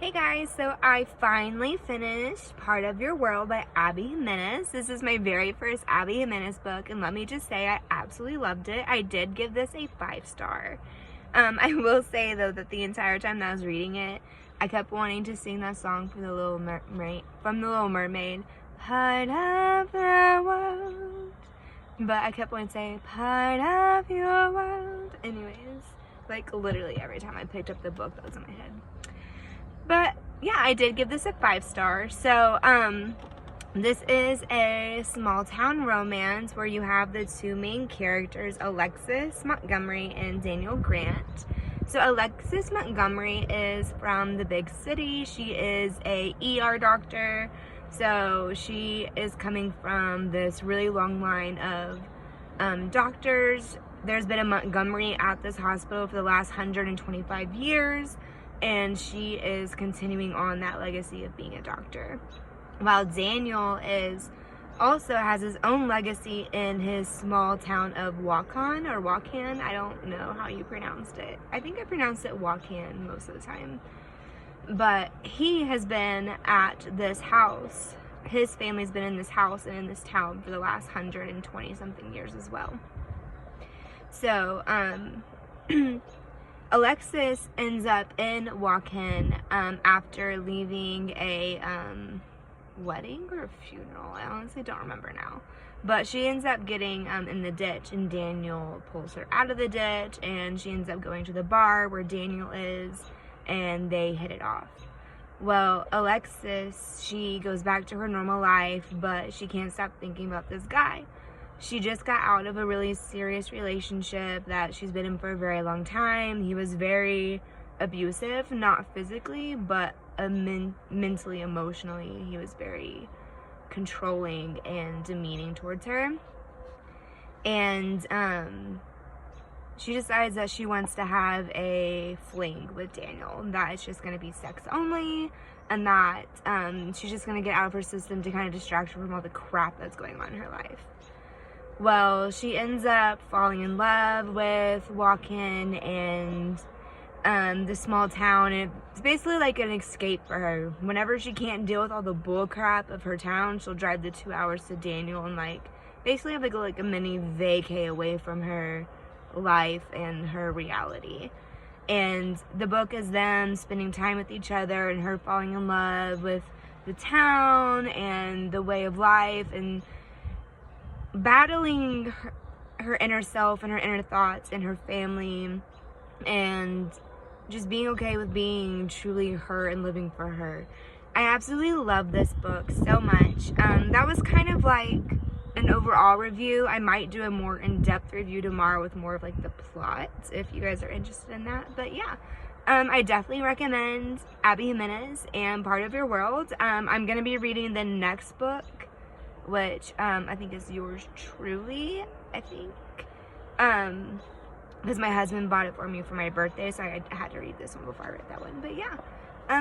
Hey guys, so I finally finished Part of Your World by Abby Jimenez. This is my very first Abby Jimenez book, and let me just say I absolutely loved it. I did give this a 5-star. I will say though that the entire time that I was reading it, I kept wanting to sing that song from The Little Mermaid, Part of the World. But I kept wanting to say, Part of Your World. Anyways, like literally every time I picked up the book, that was in my head. But yeah, I did give this a 5-star. So this is a small town romance where you have the two main characters, Alexis Montgomery and Daniel Grant. So Alexis Montgomery is from the big city. She is a ER doctor. So she is coming from this really long line of doctors. There's been a Montgomery at this hospital for the last 125 years. And she is continuing on that legacy of being a doctor. While Daniel also has his own legacy in his small town of Wakan, I don't know how you pronounced it. I think I pronounced it Wakan most of the time. But he has been at this house. His family's been in this house and in this town for the last 120 something years as well. So, Alexis ends up in Wakan after leaving a wedding or a funeral. I honestly don't remember now. But she ends up getting in the ditch, and Daniel pulls her out of the ditch, and she ends up going to the bar where Daniel is, and they hit it off. Well, Alexis, she goes back to her normal life, but she can't stop thinking about this guy. She just got out of a really serious relationship that she's been in for a very long time. He was very abusive, not physically, but mentally, emotionally. He was very controlling and demeaning towards her. And she decides that she wants to have a fling with Daniel, that it's just going to be sex only, and that she's just going to get out of her system to kind of distract her from all the crap that's going on in her life. Well, she ends up falling in love with Wakan and the small town. And it's basically like an escape for her. Whenever she can't deal with all the bull crap of her town, she'll drive the 2 hours to Daniel and like basically have like a mini vacay away from her life and her reality. And the book is them spending time with each other and her falling in love with the town and the way of life and battling her inner self and her inner thoughts and her family and just being okay with being truly her and living for her. I absolutely love this book so much. That was kind of like an overall review. I might do a more in-depth review tomorrow with more of like the plot if you guys are interested in that. But yeah, I definitely recommend Abby Jimenez and Part of Your World. I'm going to be reading the next book, which I think is Yours Truly, I think, because my husband bought it for me for my birthday, so I had to read this one before I read that one. But yeah,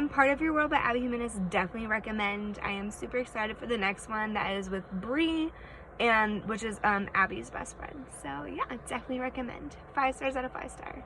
Part of Your World by Abby Jimenez, definitely recommend. I am super excited for the next one that is with Bree, and which is Abby's best friend. So yeah, definitely recommend. 5 stars out of 5 stars.